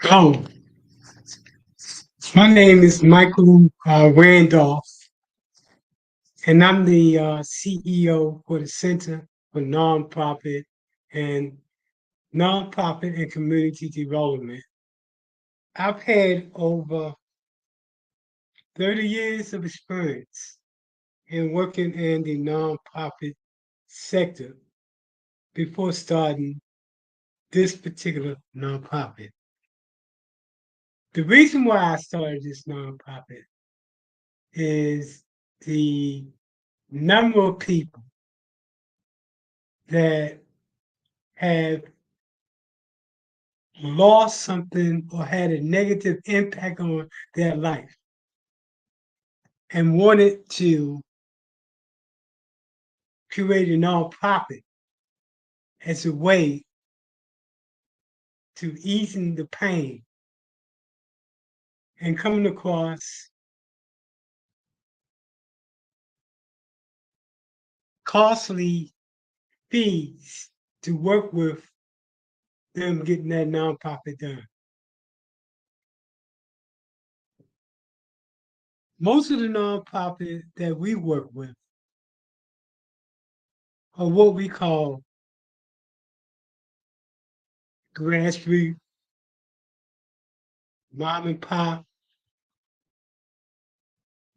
Hello, my name is Michael Randolph, and I'm the CEO for the Center for and Nonprofit and Community Development. I've had over 30 years of experience in working in the nonprofit sector before starting this particular nonprofit. The reason why I started this nonprofit is the number of people that have lost something or had a negative impact on their life and wanted to create a nonprofit as a way to easing the pain and coming across costly fees to work with them getting that nonprofit done. Most of the nonprofits that we work with are what we call grassroots, mom and pop,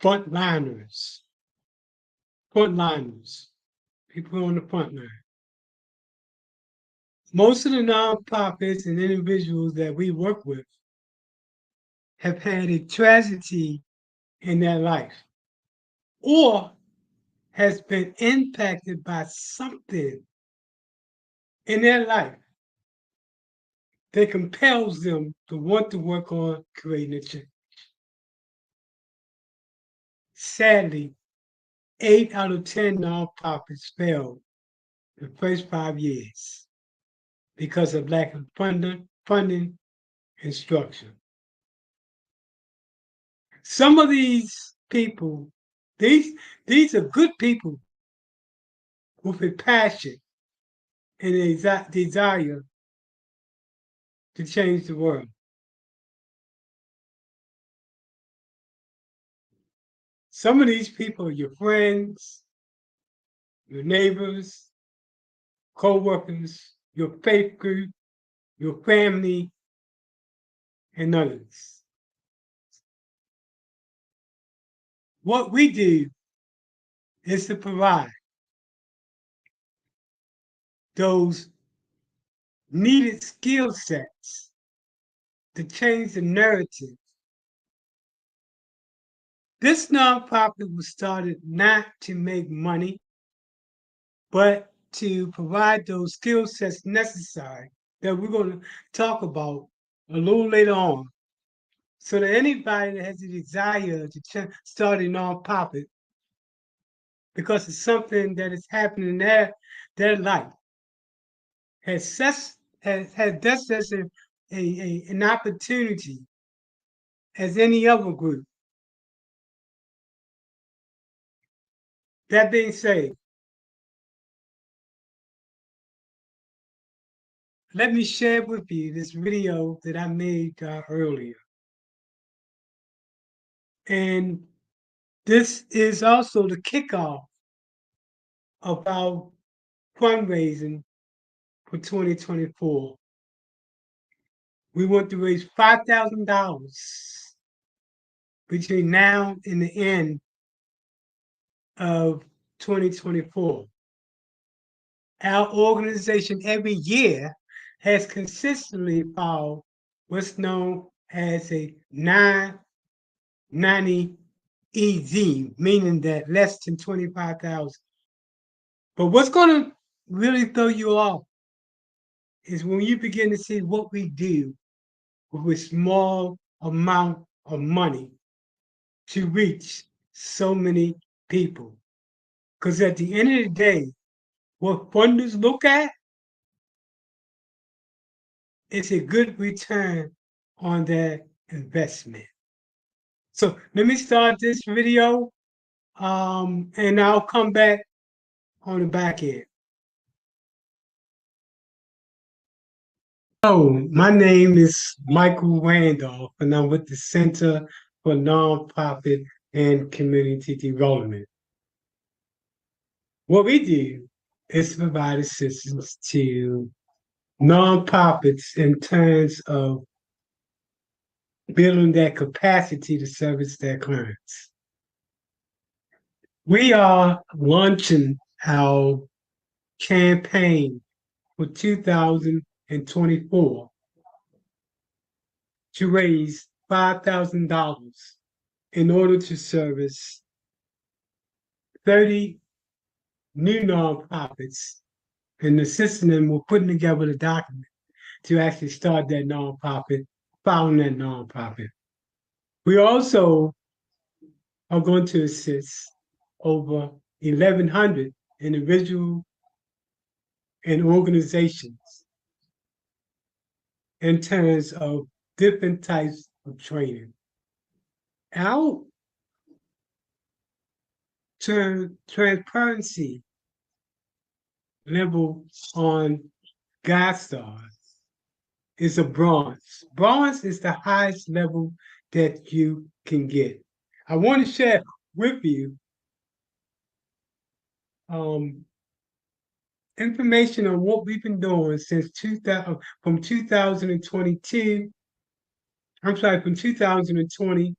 frontliners, frontliners, people on the front line. Most of the nonprofits and individuals that we work with have had a tragedy in their life or has been impacted by something in their life that compels them to want to work on creating a change. Sadly, 8 out of 10 nonprofits failed the first 5 years because of lack of funding and structure. Some of these people, these are good people with a passion and a desire to change the world. Some of these people are your friends, your neighbors, co-workers, your faith group, your family, and others. What we do is to provide those needed skill sets to change the narrative. This nonprofit was started not to make money, but to provide those skill sets necessary that we're going to talk about a little later on. So that anybody that has a desire to start a nonprofit because it's something that is happening in their life has just as an opportunity as any other group. That being said, let me share with you this video that I made earlier. And this is also the kickoff of our fundraising for 2024. We want to raise $5,000 between now and the end of 2024. Our organization every year has consistently followed what's known as a 990 EZ, meaning that less than 25,000. But what's going to really throw you off is when you begin to see what we do with a small amount of money to reach so many people. Because at the end of the day, what funders look at is a good return on their investment. So let me start this video and I'll come back on the back end. My name is Michael Randolph, and I'm with the Center for Nonprofit and Community Development. What we do is provide assistance to nonprofits in terms of building their capacity to service their clients. We are launching our campaign for 2024 to raise $5,000 in order to service 30 new nonprofits and assisting them with putting together the document to actually start that nonprofit, founding that nonprofit. We also are going to assist over 1,100 individuals and organizations in terms of different types of training. Our transparency level on GuideStar is a bronze. Bronze is the highest level that you can get. I want to share with you information on what we've been doing since 2022. I'm sorry, from 2020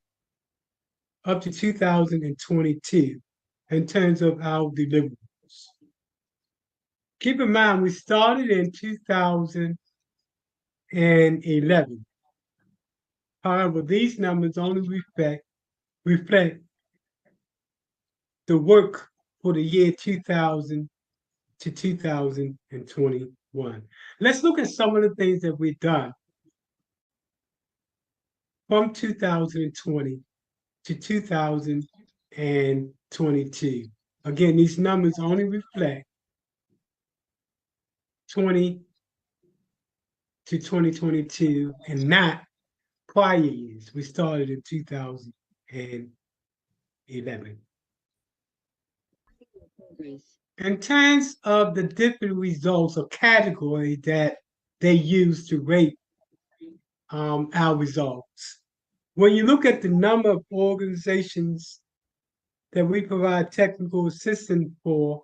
up to 2022 in terms of our deliverables. Keep in mind, we started in 2011. However, these numbers only reflect the work for the year 2000 to 2021. Let's look at some of the things that we've done from 2020 to 2022. Again, these numbers only reflect 20 to 2022 and not prior years. We started in 2011. In terms of the different results or category that they use to rate our results, when you look at the number of organizations that we provide technical assistance for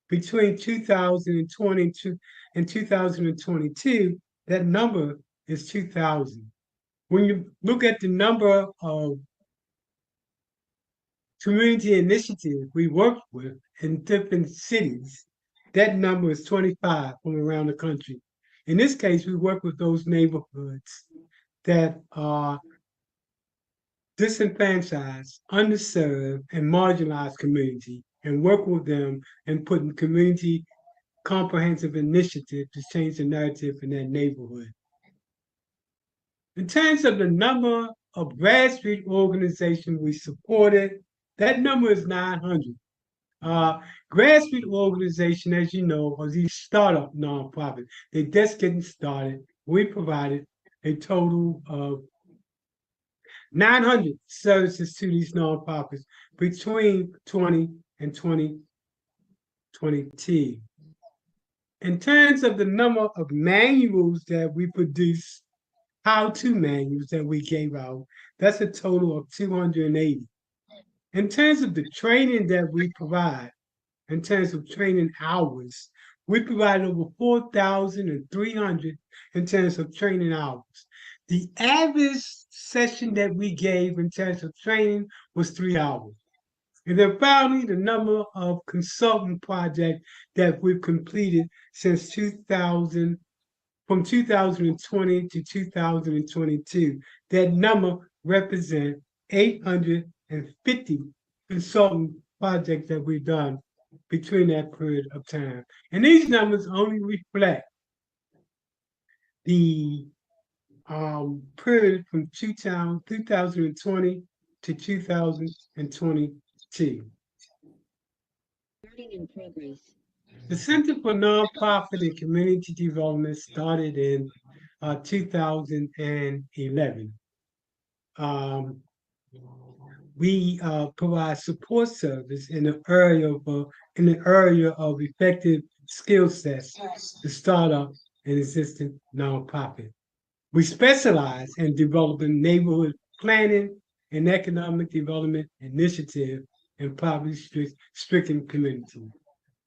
between 2020 and 2022, that number is 2,000. When you look at the number of community initiatives we work with in different cities, that number is 25 from around the country. In this case, we work with those neighborhoods that are disenfranchised, underserved, and marginalized community and work with them and putting community comprehensive initiative to change the narrative in that neighborhood. In terms of the number of grassroots organizations we supported, that number is 900. Grassroots organization, as you know, are these startup nonprofits. They're just getting started. We provided a total of 900 services to these nonprofits between 20 and 2022. In terms of the number of manuals that we produce, how-to manuals that we gave out, that's a total of 280. In terms of the training that we provide, in terms of training hours, we provide over 4,300 in terms of training hours. The average session that we gave in terms of training was 3 hours. And then finally, the number of consultant projects that we've completed since 2000, from 2020 to 2022, that number represents 850 consultant projects that we've done between that period of time. And these numbers only reflect the period from 2020 to 2022. Starting in progress. The Center for Nonprofit and Community Development started in 2011. We provide support service in the area of effective skill sets to start up and existing nonprofit. We specialize in developing neighborhood planning and economic development initiative in poverty-stricken communities.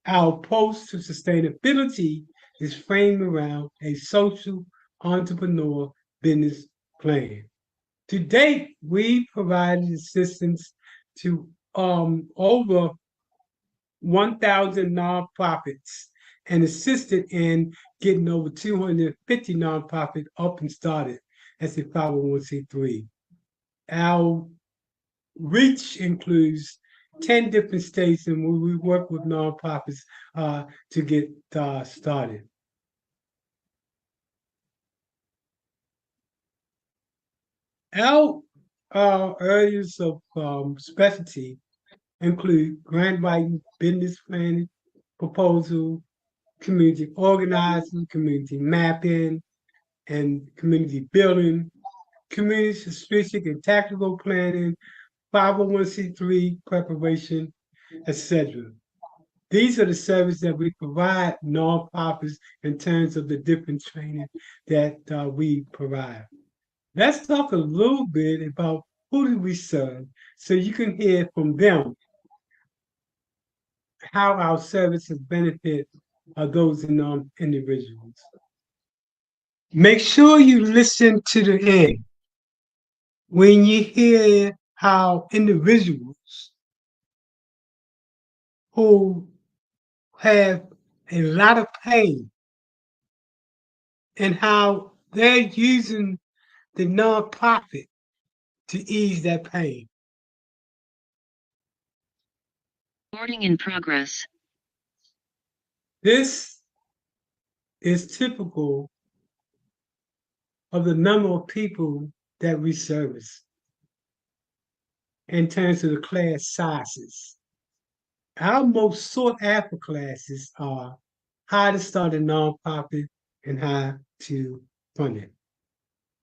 Our approach to sustainability is framed around a social entrepreneur business plan. To date, we provided assistance to over 1,000 nonprofits and assisted in getting over 250 nonprofits up and started as a 501c3. Our reach includes 10 different states, and we work with nonprofits to get started. Our areas of specialty include grant writing, business planning, proposal, community organizing, community mapping, and community building, community strategic and tactical planning, 501c3 preparation, etc. These are the services that we provide nonprofits in terms of the different training that we provide. Let's talk a little bit about who do we serve so you can hear from them how our services benefit those individuals. Make sure you listen to the end when you hear how individuals who have a lot of pain and how they're using the nonprofit to ease that pain. Recording in progress. This is typical of the number of people that we service in terms of the class sizes. Our most sought after classes are how to start a nonprofit and how to fund it.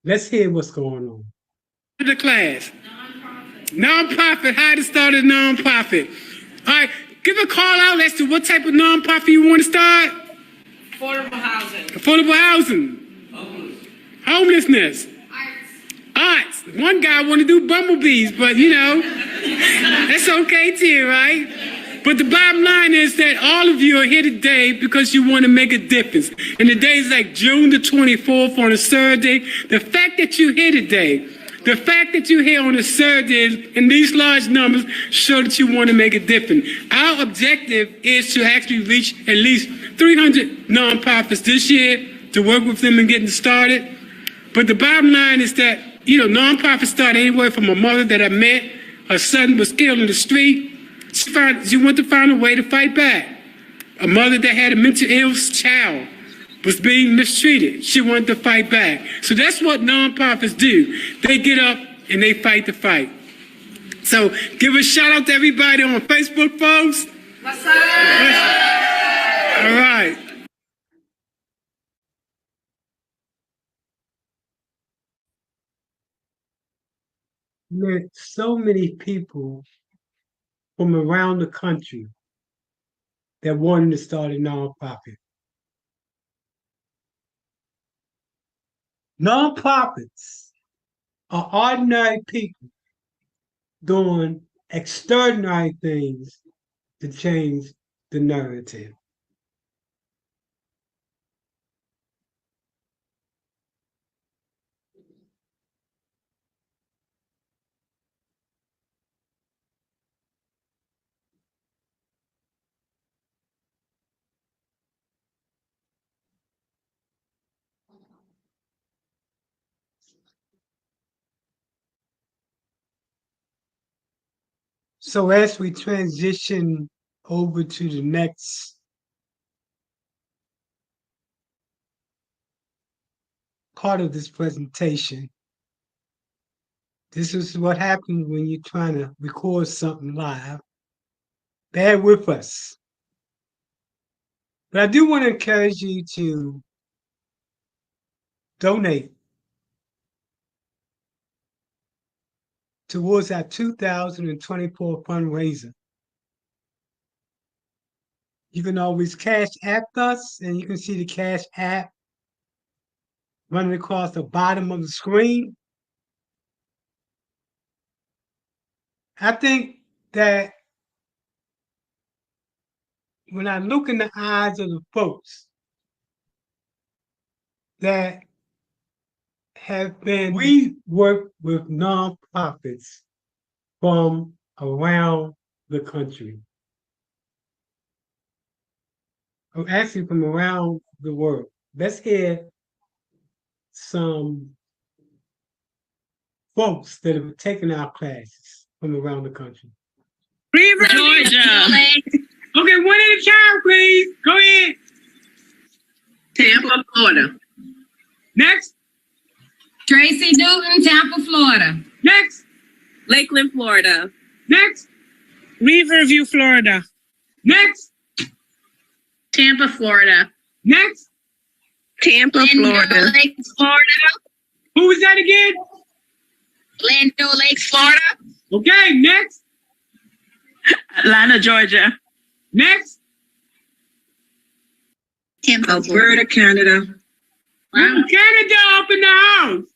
Let's hear what's going on. The class. Nonprofit, how to start a nonprofit. All right, give a call out as to what type of nonprofit you want to start. Affordable housing. Affordable housing. Homelessness. Arts. One guy want to do bumblebees, but you know, that's okay too, right? But the bottom line is that all of you are here today because you want to make a difference. And the day is like June the 24th on a Saturday. The fact that you're here today, the fact that you're here on a Saturday in these large numbers show that you want to make a difference. Our objective is to actually reach at least 300 nonprofits this year to work with them and getting started. But the bottom line is that, you know, nonprofits start anywhere from a mother that I met, her son was killed in the street. She wanted to find a way to fight back. A mother that had a mental illness child was being mistreated. She wanted to fight back. So that's what nonprofits do. They get up and they fight the fight. So give a shout out to everybody on Facebook, folks. What's up? All right. Met so many people from around the country that wanted to start a nonprofit. Nonprofits are ordinary people doing extraordinary things to change the narrative. So as we transition over to the next part of this presentation, this is what happens when you're trying to record something live. Bear with us. But I do want to encourage you to donate towards our 2024 fundraiser. You can always Cash App us, and you can see the Cash App running across the bottom of the screen. I think that when I look in the eyes of the folks that we work with nonprofits from around the country, or actually from around the world. Let's hear some folks that have taken our classes from around the country. Georgia. Okay, one at a time, please. Go ahead. Tampa, Florida. Next. Tracy Newton, Tampa, Florida. Next. Lakeland, Florida. Next. Riverview, Florida. Next. Tampa, Florida. Next. Tampa, Florida. Lakes, Florida. Who was that again? Glendale Lakes, Florida. Okay, next. Atlanta, Georgia. Next. Tampa, Alberta, Canada. Wow. Canada up in the house.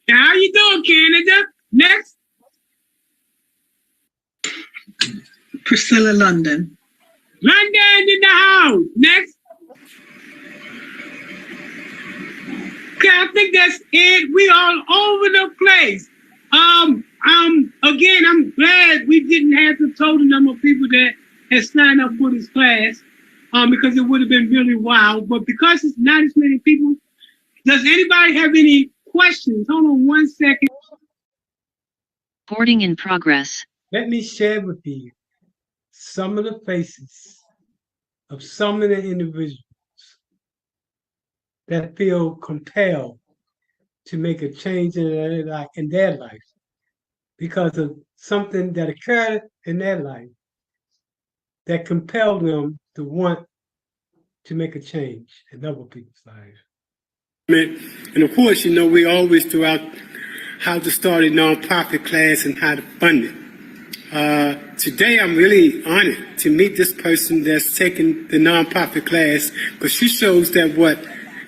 How you doing, Canada? Next. Priscilla, London. London in the house. Next. Okay, I think that's it. We all over the place. Again, I'm glad we didn't have the total number of people that had signed up for this class, because it would have been really wild. But because it's not as many people, does anybody have any questions? Hold on one second. Recording in progress. Let me share with you some of the faces of some of the individuals that feel compelled to make a change in their life because of something that occurred in their life that compelled them to want to make a change in other people's lives. And of course, you know, we always throw out how to start a nonprofit class and how to fund it. Today, I'm really honored to meet this person that's taking the nonprofit class, because she shows that what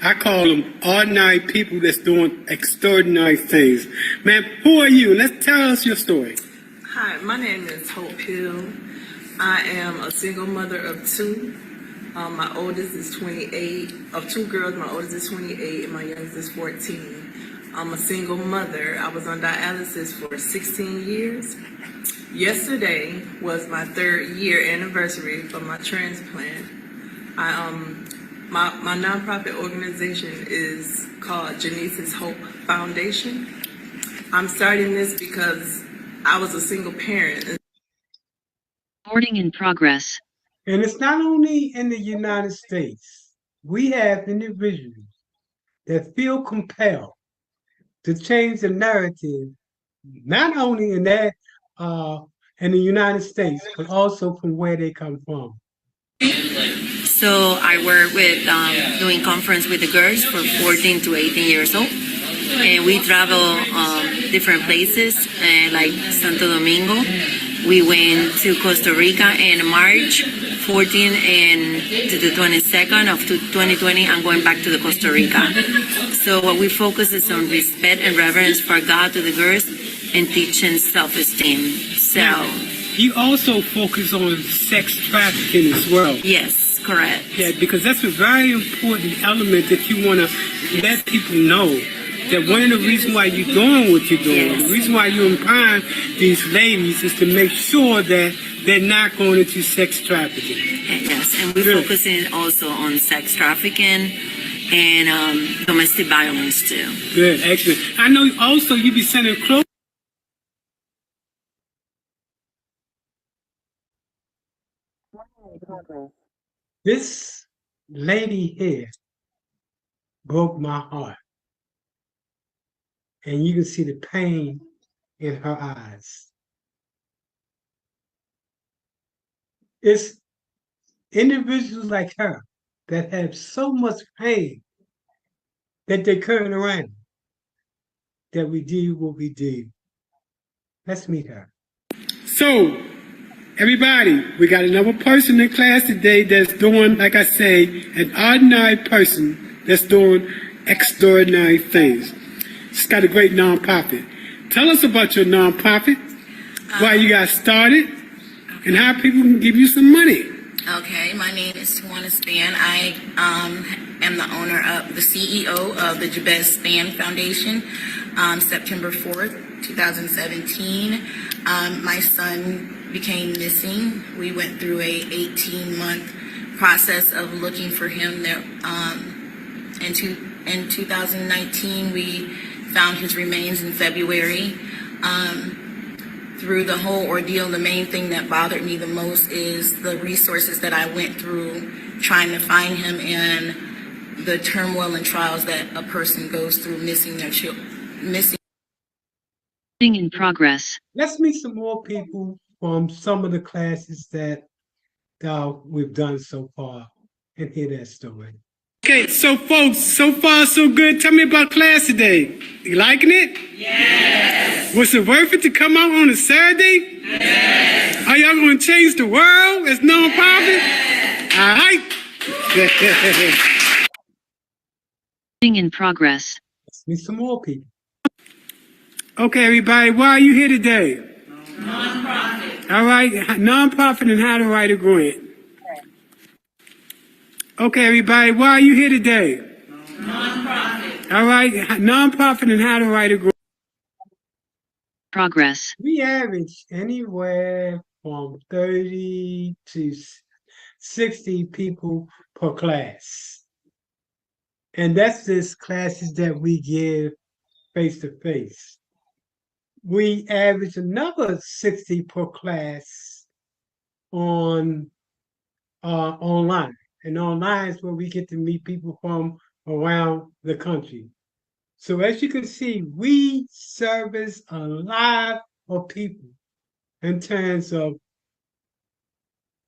I call them ordinary people that's doing extraordinary things. Man, who are you? Let's tell us your story. Hi, my name is Hope Hill. I am a single mother of two. My oldest is 28, of two girls. My oldest is 28 and my youngest is 14. I'm a single mother. I was on dialysis for 16 years. Yesterday was my 3rd year anniversary for my transplant. My nonprofit organization is called Janice's Hope Foundation. I'm starting this because I was a single parent. Recording in progress. And it's not only in the United States. We have individuals that feel compelled to change the narrative, not only in the United States, but also from where they come from. So I work with doing conference with the girls for 14 to 18 years old. And we travel different places like Santo Domingo. We went to Costa Rica in March 14 and to the 22nd of 2020. I'm going back to the Costa Rica. So what we focus is on respect and reverence for God to the girls and teaching self-esteem. So You also focus on sex trafficking as well. yes, correct. Yeah, because that's a very important element that you want to let people know. That one of the reasons why you're doing what you're doing, Yes. the reason why you're empowering these ladies is to make sure that they're not going into sex trafficking. Yes, and we're Good. focusing also on sex trafficking and domestic violence too. Good, excellent. I know also you be sending clothes. This lady here broke my heart. And you can see the pain in her eyes. It's individuals like her that have so much pain that they're carrying around that we do what we do. Let's meet her. So, everybody, we got another person in class today that's doing, like I say, an ordinary person that's doing extraordinary things. It's got a great nonprofit. Tell us about your nonprofit, why you got started, and how people can give you some money. Okay, my name is Tawana Span. I am the owner of the CEO of the Jabez Span Foundation. September 4th, 2017, my son became missing. We went through a 18-month process of looking for him. In 2019, we found his remains in February. Through the whole ordeal, the main thing that bothered me the most is the resources that I went through trying to find him and the turmoil and trials that a person goes through missing their children. In progress. Let's meet some more people from some of the classes that we've done so far and hear their story. Okay, so folks, so far so good. Tell me about class today. You liking it? Yes. Was it worth it to come out on a Saturday? Yes. Are y'all going to change the world as nonprofit? Yes. All right. In progress. Let's meet some more people. Okay, everybody, why are you here today? Nonprofit. All right, nonprofit and how to write a grant. Okay, everybody, why are you here today? Nonprofit. All right, nonprofit and how to write a grant. Progress. We average anywhere from 30 to 60 people per class. And that's just classes that we give face-to-face. We average another 60 per class on online. And online is where we get to meet people from around the country. So as you can see, we service a lot of people in terms of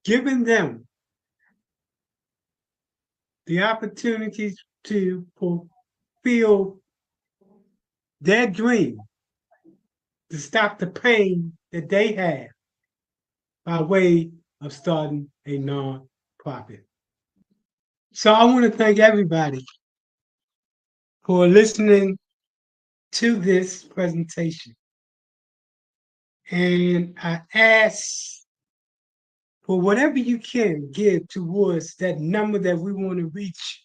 giving them the opportunities to fulfill their dream, to stop the pain that they have by way of starting a nonprofit. So I want to thank everybody for listening to this presentation. And I ask for whatever you can give towards that number that we want to reach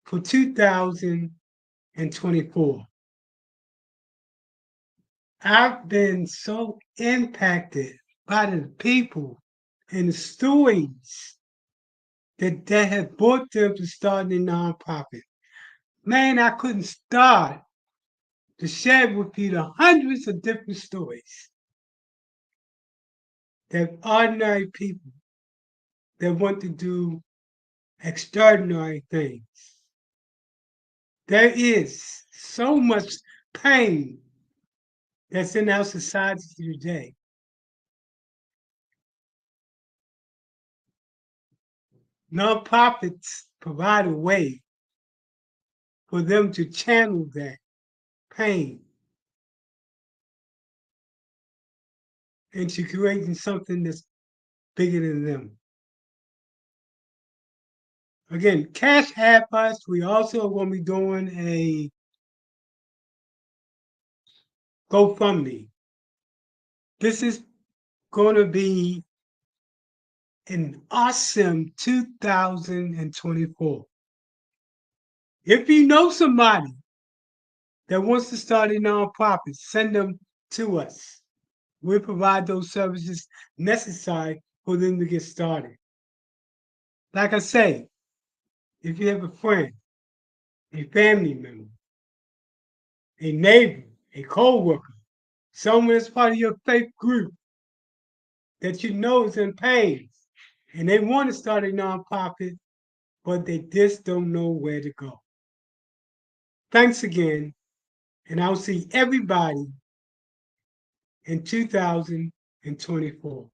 for 2024. I've been so impacted by the people and the stories that have brought them to starting a nonprofit. Man, I couldn't start to share with you the hundreds of different stories that ordinary people that want to do extraordinary things. There is so much pain that's in our society today. Nonprofits provide a way for them to channel that pain into creating something that's bigger than them. Again, Cash App us. We also are going to be doing a GoFundMe. This is going to be an awesome 2024. If you know somebody that wants to start a nonprofit, send them to us. We'll provide those services necessary for them to get started. Like I say, if you have a friend, a family member, a neighbor, a co-worker, someone that's part of your faith group that you know is in pain, and they want to start a nonprofit, but they just don't know where to go. Thanks again, and I'll see everybody in 2024.